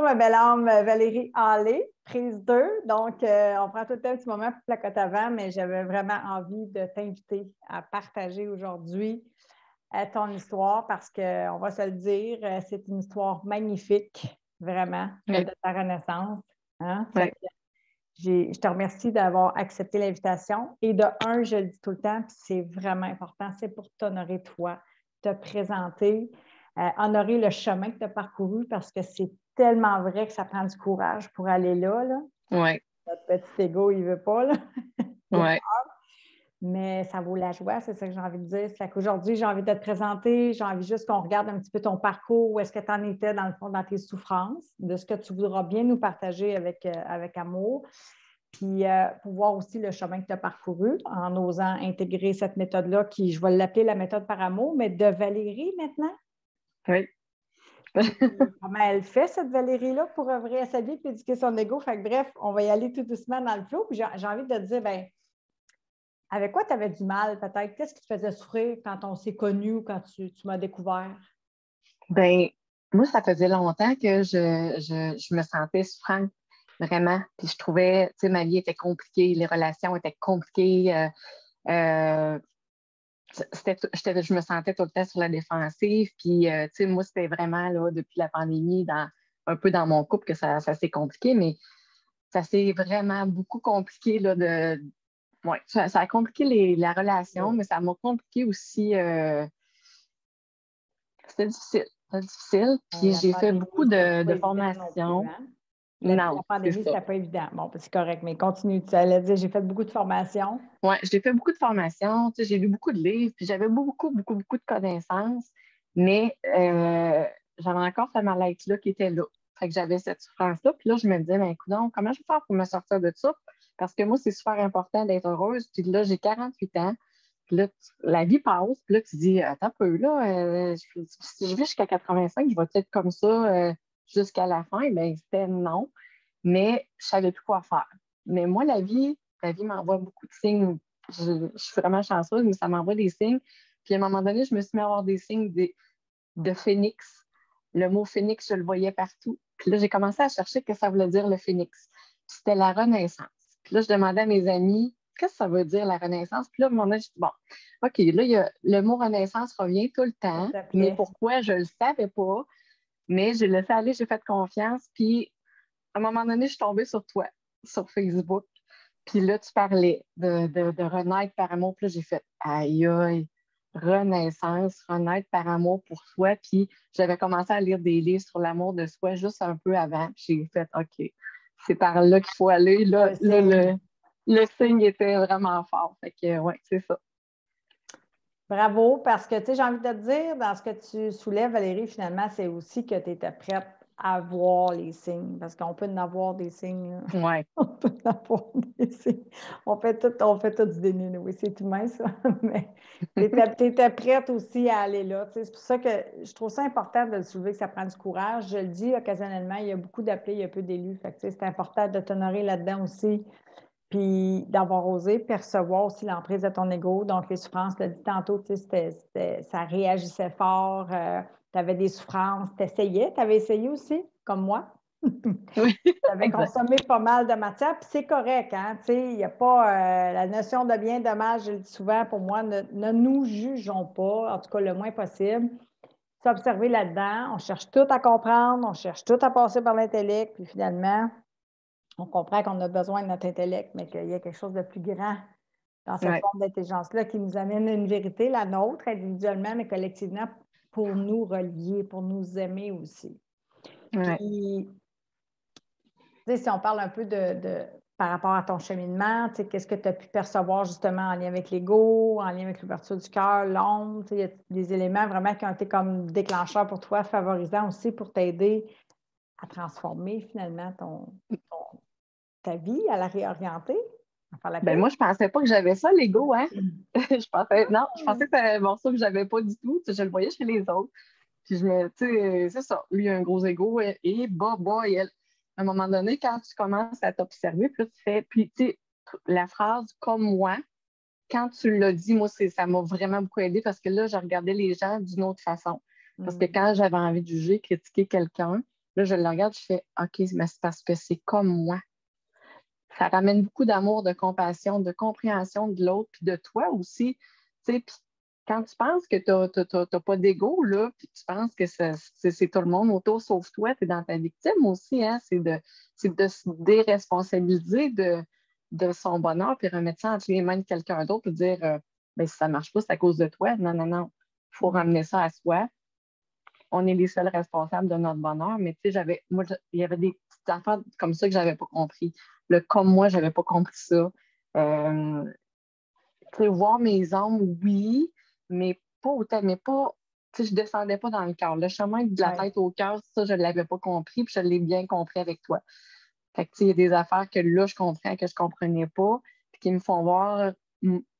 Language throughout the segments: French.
Bonjour, ma belle âme Valérie Hallé, prise 2. Donc, on prend tout le temps un petit moment pour placoter avant, mais j'avais vraiment envie de t'inviter à partager aujourd'hui ton histoire parce qu'on va se le dire, c'est une histoire magnifique, vraiment, Oui. de ta renaissance. Hein? Oui. Je te remercie d'avoir accepté l'invitation. Et de un, je le dis tout le temps, puis c'est vraiment important, c'est pour t'honorer toi, te présenter, honorer le chemin que tu as parcouru parce que c'est tellement vrai que ça prend du courage pour aller là. Oui. Notre petit ego, il ne veut pas. Là. Oui. Mais ça vaut la joie, c'est ça que j'ai envie de dire. Fait qu'aujourd'hui, j'ai envie de te présenter, j'ai envie juste qu'on regarde un petit peu ton parcours, où est-ce que tu en étais dans le fond, dans tes souffrances, de ce que tu voudras bien nous partager avec amour. Puis pour voir aussi le chemin que tu as parcouru en osant intégrer cette méthode-là, qui, je vais l'appeler la méthode par amour, mais de Valérie maintenant. Oui. Comment elle fait, cette Valérie-là, pour œuvrer à sa vie et éduquer son ego? Fait que, bref, on va y aller tout doucement dans le flow. Puis j'ai envie de te dire, bien, avec quoi tu avais du mal, peut-être? Qu'est-ce qui te faisait souffrir quand on s'est connus ou quand tu m'as découvert? Ben, moi, ça faisait longtemps que je me sentais souffrante, vraiment. Puis je trouvais, tu sais, ma vie était compliquée, les relations étaient compliquées. Je me sentais tout le temps sur la défensive. Puis, tu sais, moi, c'était vraiment, là, depuis la pandémie, un peu dans mon couple que ça s'est compliqué, mais ça s'est vraiment beaucoup compliqué, là, ouais, ça a compliqué la relation, mais ça m'a compliqué aussi. C'était difficile. C'était difficile. Puis La j'ai fait pandémie, beaucoup c'était pas de évident non plus, formations. hein? La Non, c'est pandémie, ça. c'était pas évident. Bon, ben, c'est correct, mais continue. Tu allais dire, j'ai fait beaucoup de formations. Ouais, j'ai fait beaucoup de formations. Tu sais, j'ai lu beaucoup de livres, puis j'avais beaucoup, beaucoup, beaucoup de connaissances, mais j'avais encore ce mal-être-là qui était là. Fait que j'avais cette souffrance-là. Puis là, je me disais, ben, écoute, comment je vais faire pour me sortir de ça? Parce que moi, c'est super important d'être heureuse. Puis là, j'ai 48 ans. Puis là, la vie passe. Puis là, tu dis, attends un peu, là, si je vis jusqu'à 85, je vais être comme ça jusqu'à la fin. Bien, c'était non. Mais je savais plus quoi faire. Mais moi, la vie m'envoie beaucoup de signes. Je suis vraiment chanceuse, mais ça m'envoie des signes. Puis à un moment donné, je me suis mis à avoir des signes de phénix. Le mot phénix, je le voyais partout. Puis là, j'ai commencé à chercher ce que ça voulait dire le phénix. Puis c'était la renaissance. Puis là, je demandais à mes amis, qu'est-ce que ça veut dire la renaissance? Puis là, à un moment donné, je dis, bon, OK, là, le mot renaissance revient tout le Ça temps, mais t'appelait. pourquoi, je ne le savais pas. Mais j'ai laissé aller, j'ai fait confiance. Puis à un moment donné, je suis tombée sur toi, sur Facebook. Puis là, tu parlais de renaître par amour. Puis là, j'ai fait aïe aïe, renaissance, renaître par amour pour soi. Puis j'avais commencé à lire des livres sur l'amour de soi juste un peu avant. Puis j'ai fait OK, c'est par là qu'il faut aller. Là, Un signe. le signe était vraiment fort. Fait que ouais, c'est ça. Bravo, parce que, tu sais, j'ai envie de te dire, dans ce que tu soulèves, Valérie, finalement, c'est aussi que tu étais prête à voir les signes, parce qu'on peut en avoir des signes. Là. Ouais, On peut en avoir des signes. On fait tout du déni, oui, c'est humain, ça. Mais tu étais prête aussi à aller là. Tu sais, c'est pour ça que je trouve ça important de le soulever, que ça prend du courage. Je le dis occasionnellement, il y a beaucoup d'appelés, il y a peu d'élus. Fait que, tu sais, c'est important de t'honorer là-dedans aussi. Puis d'avoir osé percevoir aussi l'emprise de ton ego. Donc, les souffrances, tu l'as dit tantôt, tu sais, ça réagissait fort. Tu avais des souffrances. Tu essayais. Tu avais essayé aussi, comme moi. oui, Tu avais exact. consommé pas mal de matière, puis c'est correct, hein? Tu sais, il n'y a pas la notion de bien, de mal, je le dis souvent, pour moi, ne nous jugeons pas, en tout cas le moins possible. S'observer là-dedans, on cherche tout à comprendre, on cherche tout à passer par l'intellect, puis finalement, on comprend qu'on a besoin de notre intellect, mais qu'il y a quelque chose de plus grand dans cette Ouais, forme d'intelligence-là qui nous amène une vérité, la nôtre, individuellement, mais collectivement, pour nous relier, pour nous aimer aussi. ouais. Puis, tu sais, si on parle un peu par rapport à ton cheminement, tu sais, qu'est-ce que tu as pu percevoir justement en lien avec l'ego, en lien avec l'ouverture du cœur, l'ombre, tu sais, il y a des éléments vraiment qui ont été comme déclencheurs pour toi, favorisants aussi pour t'aider à transformer finalement ta vie, à la réorienter, à faire la Ben paix. moi, je pensais pas que j'avais ça, l'ego, hein? Non, je pensais que c'était bon, ça que j'avais pas du tout. Tu sais, je le voyais chez les autres. Puis tu sais, c'est ça. Lui, il a un gros ego et elle. À un moment donné, quand tu commences à t'observer, puis là, tu fais, puis tu sais, la phrase comme moi, quand tu l'as dit, moi, ça m'a vraiment beaucoup aidé parce que là, je regardais les gens d'une autre façon. Parce que Mm. quand j'avais envie de juger, critiquer quelqu'un, Là, je le regarde, je fais OK, mais c'est parce que c'est comme moi. Ça ramène beaucoup d'amour, de compassion, de compréhension de l'autre, puis de toi aussi. Tu sais, puis quand tu penses que tu n'as pas d'ego, là, puis tu penses que c'est tout le monde autour sauf toi, tu es dans ta victime aussi, hein? C'est de se déresponsabiliser de son bonheur, puis remettre ça entre les mains de quelqu'un d'autre, et dire ben, si ça ne marche pas, c'est à cause de toi. Non, non, non. Il faut ramener ça à soi. On est les seuls responsables de notre bonheur, mais tu sais, il y avait des petites affaires comme ça que j'avais pas compris. Le comme moi, j'avais pas compris ça. Euh, Tu sais, voir mes ombres, oui, mais pas autant, mais pas, tu sais, je descendais pas dans le cœur. Le chemin de la Ouais. tête au cœur, ça, je l'avais pas compris, puis je l'ai bien compris avec toi. Fait que, tu sais, il y a des affaires que là, je comprends, que je comprenais pas, puis qui me font voir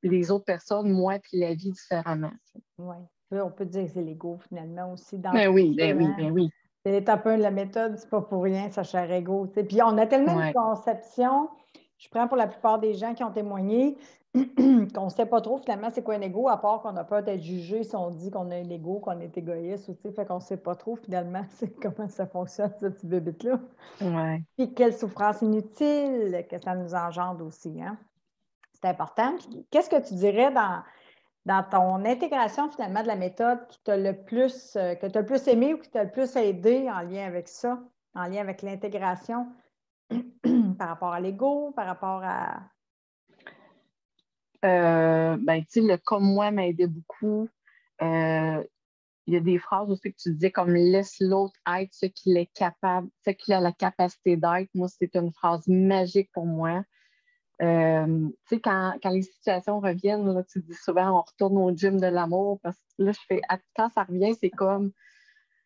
les autres personnes, moi, puis la vie différemment. Oui. On peut dire que c'est l'ego, finalement, aussi, dans Ben tout oui, ça. ben oui, Hein? ben oui. C'est l'étape 1 de la méthode, c'est pas pour rien, ça cher ego. Tu sais. Puis on a tellement de Ouais. conceptions, je prends pour la plupart des gens qui ont témoigné, qu'on ne sait pas trop finalement c'est quoi un ego, à part qu'on a peur d'être jugé si on dit qu'on a un ego, qu'on est égoïste, ou, tu sais, fait qu'on ne sait pas trop finalement c'est comment ça fonctionne, ce petit bébé-là. Ouais. Puis quelle souffrance inutile que ça nous engendre aussi. Hein? C'est important. Puis, qu'est-ce que tu dirais dans ton intégration finalement de la méthode qui t'a le plus, que tu as le plus aimé ou qui t'a le plus aidé en lien avec ça, en lien avec l'intégration par rapport à l'ego, par rapport à... Ben, tu sais, le comme moi m'a aidé beaucoup. Euh, Il y a des phrases aussi que tu disais comme laisse l'autre être ce qu'il est capable, ce qu'il a la capacité d'être. Moi, c'est une phrase magique pour moi. Tu sais, quand les situations reviennent, là, tu dis souvent on retourne au gym de l'amour parce que là, quand ça revient, c'est comme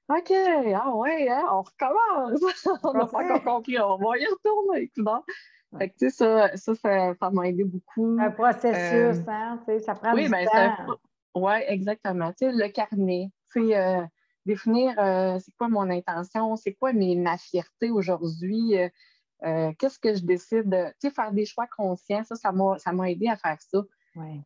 OK, ah ouais, hein, on recommence. On n'a pas encore compris, on va y retourner. Ouais. Fait que, tu sais, ça m'a aidé beaucoup. Un Euh, processus, hein, tu sais, ça prend oui, du ben temps. ouais, exactement. Tu sais, le carnet, tu sais, définir c'est quoi mon intention, c'est quoi ma fierté aujourd'hui, qu'est-ce que je décide de, tu sais, faire des choix conscients, ça m'a aidé à faire ça. Ouais.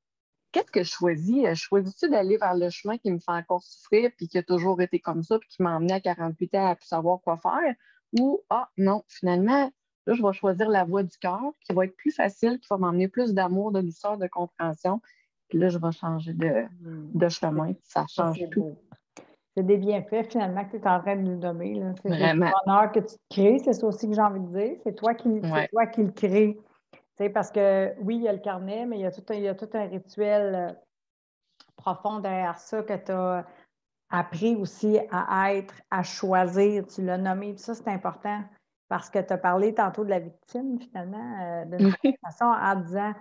Qu'est-ce que je choisis? Choisis-tu d'aller vers le chemin qui me fait encore souffrir, puis qui a toujours été comme ça, puis qui m'a emmené à 48 ans à plus savoir quoi faire? Ou, ah, non, finalement, là, je vais choisir la voie du cœur, qui va être plus facile, qui va m'emmener plus d'amour, de douceur, de compréhension. Puis là, je vais changer Hmm. de chemin, puis ça Ça, change c'est tout. beau. C'est des bienfaits finalement que tu es en train de nous nommer. Là. C'est du Vraiment. bonheur que tu te crées, c'est ça aussi que j'ai envie de dire. C'est Ouais. toi qui le crée. Tu sais, parce que oui, il y a le carnet, mais il y a tout un rituel profond derrière ça que tu as appris aussi à être, à choisir. Tu l'as nommé. Puis ça, c'est important parce que tu as parlé tantôt de la victime, finalement, d'une certaine façon, en disant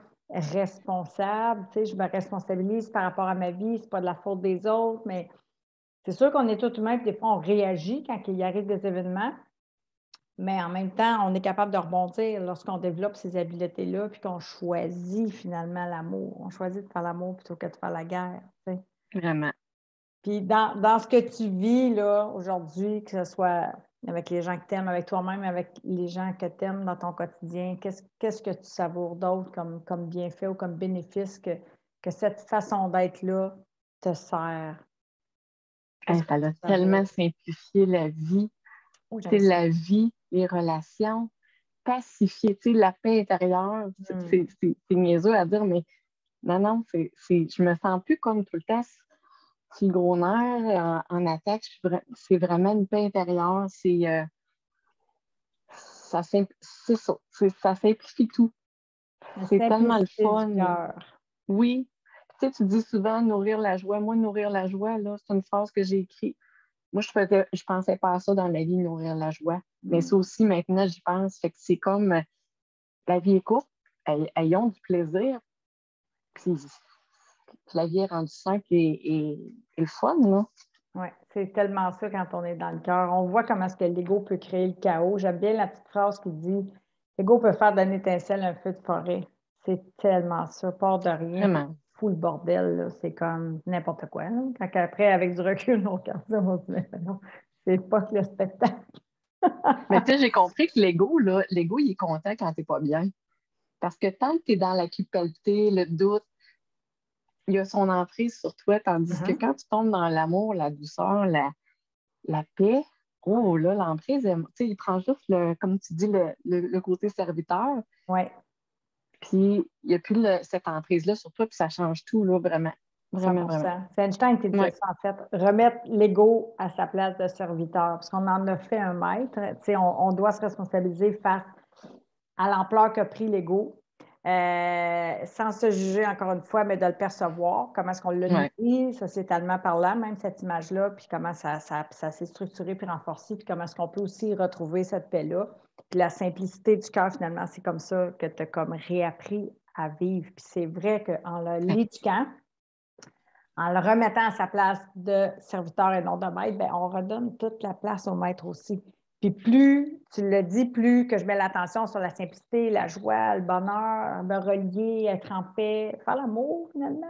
responsable. Tu sais, je me responsabilise par rapport à ma vie, c'est pas de la faute des autres, mais c'est sûr qu'on est tout humain, puis des fois, on réagit quand il arrive des événements, mais en même temps, on est capable de rebondir lorsqu'on développe ces habiletés-là, puis qu'on choisit finalement l'amour. On choisit de faire l'amour plutôt que de faire la guerre. Tu sais. Vraiment. Puis dans ce que tu vis là aujourd'hui, que ce soit avec les gens que tu aimes, avec toi-même, avec les gens que tu aimes dans ton quotidien, qu'est-ce que tu savoures d'autre comme bienfait ou comme bénéfice que cette façon d'être-là te sert? Qu'est-ce Hey, que ça tu a tellement savoures? simplifié la vie, Oh, tu j'aime sais, ça. la vie, les relations, pacifier, tu sais, la paix intérieure. Hmm. C'est niaiseux à dire, mais non, non, je me sens plus comme tout le temps sur le gros nerf, en attaque. C'est vraiment une paix intérieure. C'est ça. Ça simplifie tout. La C'est tellement le simplicité du fun. cœur. Oui. Tu sais, tu dis souvent nourrir la joie. Moi, nourrir la joie, là, c'est une phrase que j'ai écrite. Moi, je pensais pas à ça dans la vie, nourrir la joie. Mais Hmm. ça aussi, maintenant, j'y pense. Fait que c'est comme la vie est courte, ayons du plaisir. Puis la vie est rendue simple et le fun, là. Oui, c'est tellement ça quand on est dans le cœur. On voit comment est-ce que l'ego peut créer le chaos. J'aime bien la petite phrase qui dit l'ego peut faire d'une étincelle un feu de forêt. C'est tellement ça, part de rien, puis Vraiment. fout le bordel, là. C'est comme n'importe quoi. Là. Quand après, avec du recul, on regarde ça, on se dit, mais non, c'est pas que le spectacle. Mais tu sais, j'ai compris que l'ego, là, l'ego, il est content quand t'es pas bien. Parce que tant que tu es dans la culpabilité, le doute, il a son emprise sur toi, tandis que Mhm. quand tu tombes dans l'amour, la douceur, la paix, oh là, l'emprise, tu sais, il prend juste, comme tu dis, le côté serviteur, Oui, puis il n'y a plus cette emprise-là sur toi, puis ça change tout, là, vraiment. Vraiment, vraiment. 100%. C'est Einstein qui Oui, disait ça, en fait. Remettre l'ego à sa place de serviteur, parce qu'on en a fait un maître. Tu sais, on doit se responsabiliser face à l'ampleur qu'a pris l'ego, sans se juger encore une fois, mais de le percevoir, comment est-ce qu'on l'a oui. nourri sociétalement parlant, même cette image-là, puis comment ça s'est structuré puis renforcé, puis comment est-ce qu'on peut aussi retrouver cette paix-là. Puis la simplicité du cœur, finalement, c'est comme ça que tu as comme réappris à vivre. Puis c'est vrai qu'en le l'éduquant, en le remettant à sa place de serviteur et non de maître, bien, on redonne toute la place au maître aussi. Puis plus, tu le dis, plus que je mets l'attention sur la simplicité, la joie, le bonheur, me relier, être en paix, faire l'amour finalement,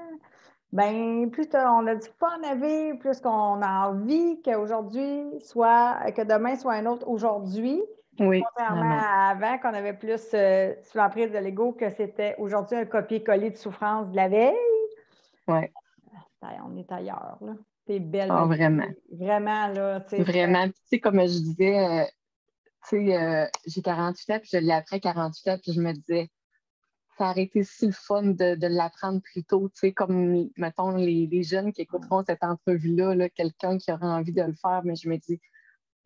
bien, plus on a du fun à vivre, plus qu'on a envie qu'aujourd'hui soit, que demain soit un autre aujourd'hui, Oui, contrairement vraiment. à avant, qu'on avait plus sous l'emprise de l'ego, que c'était aujourd'hui un copier-coller de souffrance de la veille. Oui. On est ailleurs, là. T'es belle, Ah, vraiment. Valérie. Vraiment, là, tu sais. Vraiment. Puis, tu sais, comme je disais, tu sais, j'ai 48 ans, puis je l'ai appris à 48 ans, puis je me disais, ça aurait été si le fun de l'apprendre plus tôt, tu sais, comme, mettons, les jeunes qui écouteront cette entrevue-là, là, quelqu'un qui aura envie de le faire, mais je me dis,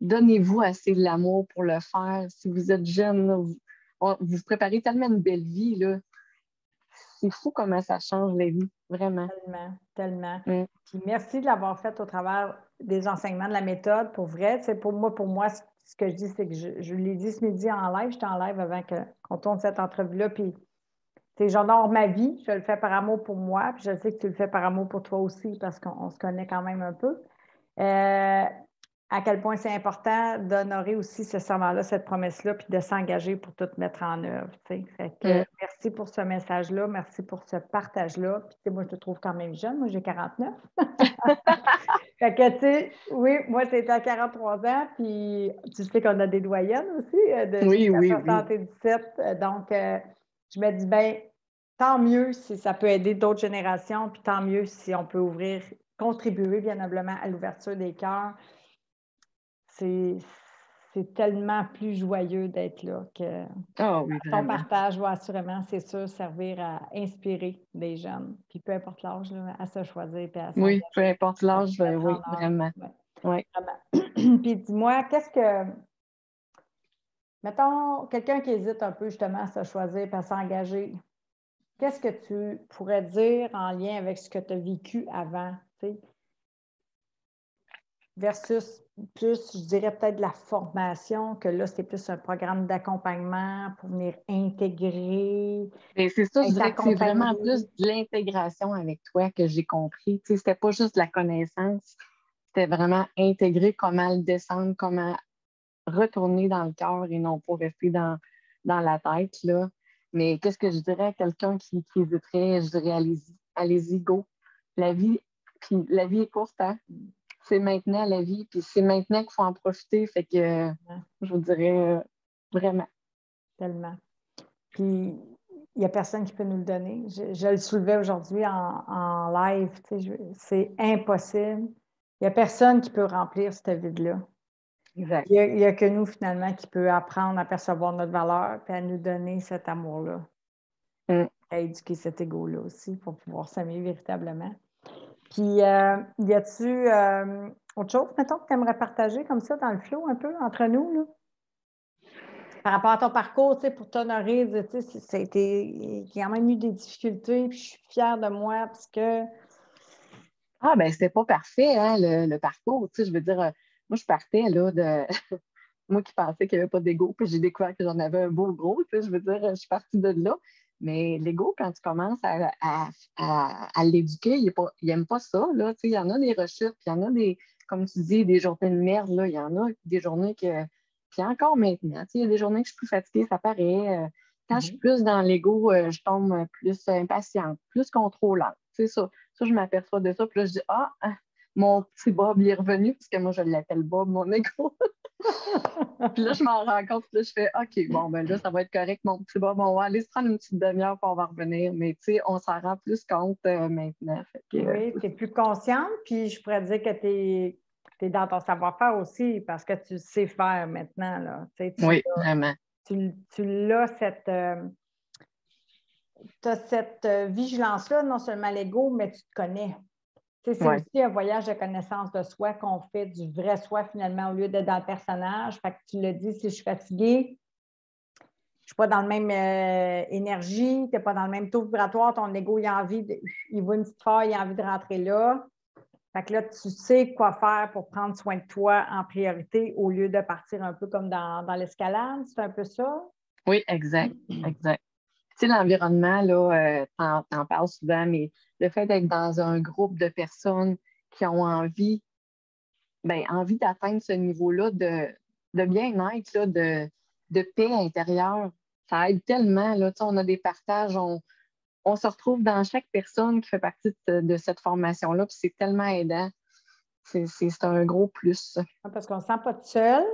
donnez-vous assez de l'amour pour le faire. Si vous êtes jeune, là, vous préparez tellement une belle vie, là. C'est fou comment ça change la vie, vraiment. Tellement, tellement. Mm. Puis merci de l'avoir fait au travers des enseignements de la méthode. Pour vrai, tu sais, pour moi, ce que je dis, c'est que je l'ai dit ce midi en live. J'étais en live avant qu'on tourne cette entrevue-là. Puis, tu sais, j'honore ma vie. Je le fais par amour pour moi. Puis, je sais que tu le fais par amour pour toi aussi parce qu'on se connaît quand même un peu. À quel point c'est important d'honorer aussi ce serment-là, cette promesse-là, puis de s'engager pour tout mettre en œuvre. Tu sais. Fait que, Mm. merci pour ce message-là, merci pour ce partage-là. Puis, tu sais, moi, je te trouve quand même jeune, moi, j'ai 49. Fait que, tu sais, oui, moi, c'était à 43 ans, puis tu sais qu'on a des doyennes aussi, Oui, jusqu'à oui, oui. 77. Donc, je me dis, ben tant mieux si ça peut aider d'autres générations, puis tant mieux si on peut ouvrir, contribuer bien noblement à l'ouverture des cœurs. C'est tellement plus joyeux d'être là que Ah oui, ton vraiment. partage va assurément, c'est sûr, servir à inspirer des jeunes. Puis peu importe l'âge, là, à se choisir et à Oui, peu s'engager, importe à se l'âge, mettre oui, en œuvre. vraiment. Ouais, Oui. vraiment. Puis dis-moi, mettons, quelqu'un qui hésite un peu justement à se choisir et à s'engager, qu'est-ce que tu pourrais dire en lien avec ce que tu as vécu avant, tu sais, versus plus, je dirais peut-être de la formation, que là, c'est plus un programme d'accompagnement pour venir intégrer, Et c'est ça, je être dirais que c'est vraiment accompagné. plus de l'intégration avec toi que j'ai compris. Tu sais, c'était pas juste de la connaissance, c'était vraiment intégrer comment le descendre, comment retourner dans le cœur et non pas rester dans la tête, là. Mais qu'est-ce que je dirais à quelqu'un qui hésiterait? Je dirais, allez-y, allez-y, go. Puis la vie est courte, hein? C'est maintenant la vie, puis c'est maintenant qu'il faut en profiter. Fait que je vous dirais vraiment. Tellement. Puis, il n'y a personne qui peut nous le donner. Je le soulevais aujourd'hui en live. Tu sais, c'est impossible. Il n'y a personne qui peut remplir cette vide-là. Exact. Il y a que nous, finalement, qui peut apprendre à percevoir notre valeur et à nous donner cet amour-là, Mm. à éduquer cet ego-là aussi pour pouvoir s'aimer véritablement. Puis, y a-tu autre chose, mettons, que tu aimerais partager comme ça dans le flow un peu entre nous, là? Par rapport à ton parcours, tu sais, pour t'honorer, tu sais, il y a quand même eu des difficultés, puis je suis fière de moi parce que, Ah, ben, c'était pas parfait, hein, le parcours. Tu sais, je veux dire, moi, je partais là de. Moi qui pensais qu'il n'y avait pas d'ego, puis j'ai découvert que j'en avais un beau gros. Tu sais, je veux dire, je suis partie de là. Mais l'ego, quand tu commences à l'éduquer, il n'aime pas ça. Là. Tu sais, il y en a des rechutes, puis il y en a des, comme tu dis, des journées de merde. Là. Il y en a des journées que. Puis encore maintenant, tu sais, il y a des journées que je suis plus fatiguée, ça paraît. Quand je suis Mhm. plus dans l'ego, je tombe plus impatiente, plus contrôlante. Tu sais, ça, je m'aperçois de ça. Puis là, je dis, mon petit Bob, il est revenu, parce que moi, je l'appelle Bob, mon ego. Puis là, je m'en rends compte, puis là, je fais, OK, bon, ben là, ça va être correct, mon petit Bob, on va aller se prendre une petite demi-heure, puis on va revenir. Mais tu sais, on s'en rend plus compte maintenant. Fait que, Oui, tu es plus consciente, puis je pourrais dire que tu es es dans ton savoir-faire aussi parce que tu sais faire maintenant. Là. Oui, vraiment. Tu l'as t'as cette vigilance-là, non seulement l'ego, mais tu te connais. C'est aussi un voyage de connaissance de soi qu'on fait du vrai soi finalement au lieu d'être dans le personnage. Fait que tu le dis, si je suis fatiguée, je ne suis pas dans le même énergie, tu n'es pas dans le même taux vibratoire, ton ego, il voit une petite faille, il a envie de rentrer là. Fait que là, tu sais quoi faire pour prendre soin de toi en priorité au lieu de partir un peu comme dans l'escalade. C'est un peu ça? Oui, exact, exact. Tu sais, l'environnement, là, t'en parles souvent, mais le fait d'être dans un groupe de personnes qui ont envie d'atteindre ce niveau-là de bien-être, là, de paix intérieure, ça aide tellement, là. Tu sais, on a des partages, on se retrouve dans chaque personne qui fait partie de cette formation-là, puis c'est tellement aidant. C'est un gros plus. Parce qu'on ne se sent pas tout seul,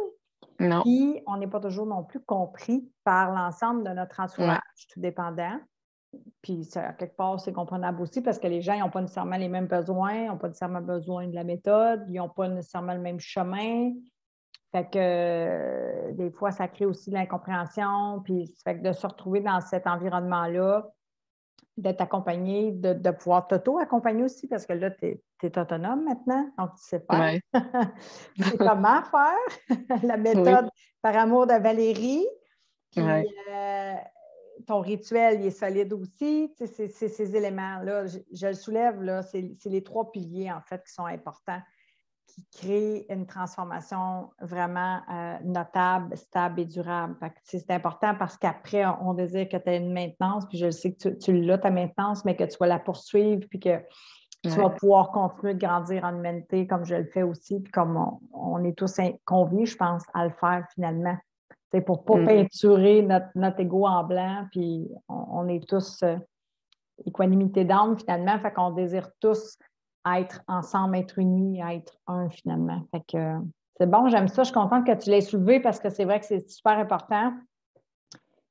Non. puis on n'est pas toujours non plus compris par l'ensemble de notre entourage, tout dépendant. Puis, à quelque part, c'est comprenable aussi parce que les gens n'ont pas nécessairement les mêmes besoins, n'ont pas nécessairement besoin de la méthode, ils n'ont pas nécessairement le même chemin. Fait que des fois, ça crée aussi de l'incompréhension. Puis, ça fait que de se retrouver dans cet environnement-là, d'être accompagné, de pouvoir t'auto-accompagner aussi parce que là, tu es autonome maintenant, donc tu sais faire. Ouais. Tu sais comment faire. La Oui. méthode par amour de Valérie. Puis, Ouais. ton rituel, il est solide aussi. Tu sais, c'est ces éléments-là. Je le soulève, là, c'est les 3 piliers, en fait, qui sont importants, qui créent une transformation vraiment notable, stable et durable. Fait que, c'est important parce qu'après, on désire que tu aies une maintenance, puis je sais que tu l'as, ta maintenance, mais que tu vas la poursuivre, puis que tu vas pouvoir continuer de grandir en humanité comme je le fais aussi, puis comme on est tous conviés, je pense, à le faire finalement. C'est pour ne pas peinturer notre ego en blanc, puis on est tous équanimité d'âme finalement, fait qu'on désire tous être ensemble, être unis, être un finalement. Fait que c'est bon, j'aime ça, je suis contente que tu l'aies soulevé parce que c'est vrai que c'est super important.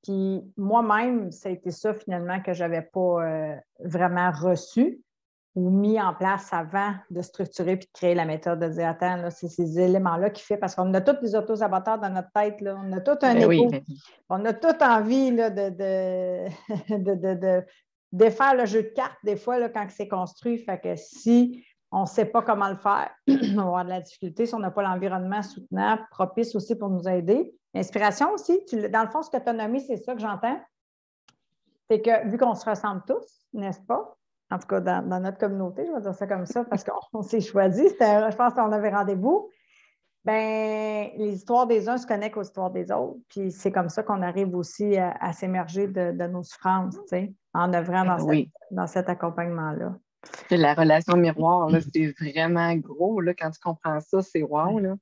Puis moi-même, ça a été ça finalement que je n'avais pas vraiment reçu ou mis en place avant de structurer puis de créer la méthode, de dire, attends, là, c'est ces éléments-là qui fait, parce qu'on a tous des auto-saboteurs dans notre tête, là. On a tout un égo. Oui. On a toute envie là, de défaire le jeu de cartes, des fois, là, quand c'est construit. Fait que si on ne sait pas comment le faire, on va avoir de la difficulté si on n'a pas l'environnement soutenable, propice aussi pour nous aider. L'inspiration aussi, dans le fond, ce que tu as nommé, c'est ça que j'entends. C'est que vu qu'on se ressemble tous, n'est-ce pas? En tout cas, dans notre communauté, je vais dire ça comme ça, parce qu'on s'est choisi. Je pense qu'on avait rendez-vous. Bien, les histoires des uns se connectent aux histoires des autres. Puis c'est comme ça qu'on arrive aussi à s'émerger de nos souffrances, tu sais, en œuvrant dans cet accompagnement-là. La relation miroir, là, c'est vraiment gros. Là, quand tu comprends ça, c'est wow. Là.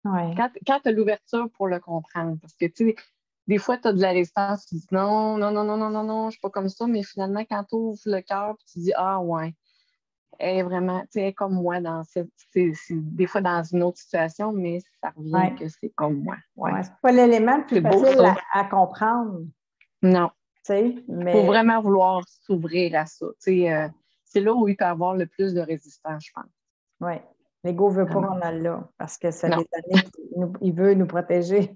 Ouais. Quand tu as l'ouverture pour le comprendre, parce que tu sais, des fois, tu as de la résistance, tu dis non, non, non, non, non, non, non, je suis pas comme ça, mais finalement, quand tu ouvres le cœur, tu dis ah ouais, elle est vraiment, tu sais, elle est comme moi dans c'est des fois dans une autre situation, mais ça revient que c'est comme moi. Ouais. Ouais, c'est pas l'élément le plus facile beau, à comprendre. Non. Il faut vraiment vouloir s'ouvrir à ça. C'est là où il peut y avoir le plus de résistance, je pense. Oui. L'ego ne veut pas qu'on aille là parce que ça des années qu'il veut nous protéger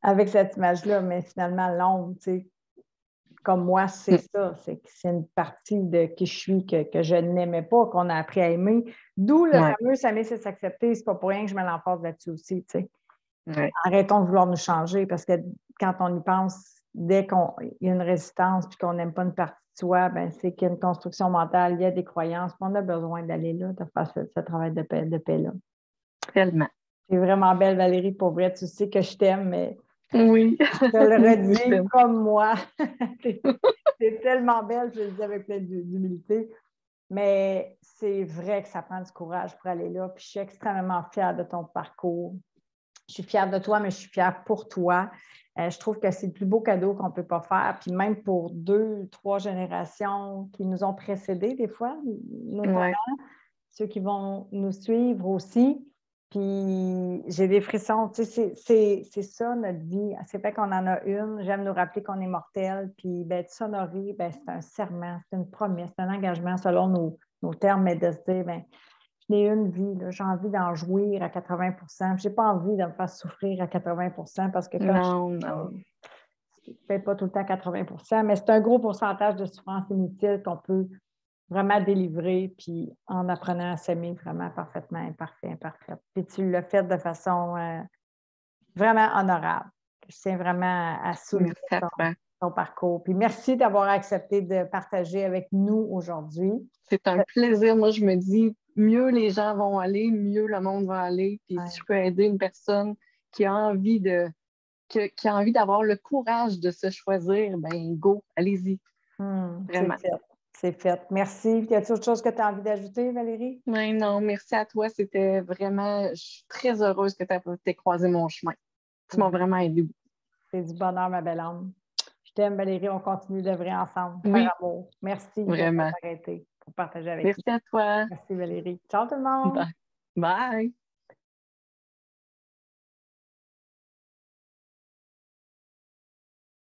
avec cette image-là, mais finalement, l'ombre, tu sais, comme moi, c'est ça. C'est une partie de qui je suis que je n'aimais pas, qu'on a appris à aimer. D'où le fameux s'aimer, c'est s'accepter. C'est pas pour rien que je me l'emporte là-dessus aussi, tu sais. Arrêtons de vouloir nous changer parce que quand on y pense, dès qu'il y a une résistance puis qu'on n'aime pas une partie de soi, ben, c'est qu'il y a une construction mentale, il y a des croyances. On a besoin d'aller là, de faire ce travail de paix-là. Tellement. C'est vraiment belle, Valérie, pour vrai. Tu sais que je t'aime, mais oui. je te le redis comme moi. C'est tellement belle, je le dis avec plein d'humilité. Mais c'est vrai que ça prend du courage pour aller là. Puis je suis extrêmement fière de ton parcours. Je suis fière de toi, mais je suis fière pour toi. Je trouve que c'est le plus beau cadeau qu'on ne peut pas faire. Puis même pour 2, 3 générations qui nous ont précédés, des fois, nos parents, ceux qui vont nous suivre aussi. Puis j'ai des frissons. Tu sais, c'est ça notre vie. C'est fait qu'on en a une. J'aime nous rappeler qu'on est mortel. Puis ben, de s'honorer, ben, c'est un serment, c'est une promesse, c'est un engagement selon nos termes, mais de se dire, ben, je n'ai une vie, là, j'ai envie d'en jouir à 80%. Je n'ai pas envie de me faire souffrir à 80% parce que quand Non, non. je ne fais pas tout le temps 80%, mais c'est un gros pourcentage de souffrance inutile qu'on peut vraiment délivrer, puis en apprenant à s'aimer vraiment parfaitement, imparfait, imparfaite. Puis tu l'as fait de façon vraiment honorable. Je tiens vraiment à souligner Merci à toi. ton parcours. Puis merci d'avoir accepté de partager avec nous aujourd'hui. C'est un plaisir. Moi, je me dis, mieux les gens vont aller, mieux le monde va aller. Puis si je peux aider une personne qui a envie qui a envie d'avoir le courage de se choisir, ben go, allez-y. Vraiment. C'est fait. C'est fait. Merci. Y a-t-il autre chose que tu as envie d'ajouter, Valérie? Ouais, non, merci à toi. C'était vraiment, je suis très heureuse que tu aies croisé mon chemin. Tu m'as vraiment aidé. C'est du bonheur, ma belle âme. Je t'aime, Valérie. On continue de vrai ensemble. Oui, Par amour. Merci de vraiment. t'arrêter pour partager avec nous. Merci à toi. Merci, Valérie. Ciao, tout le monde. Bye. Bye.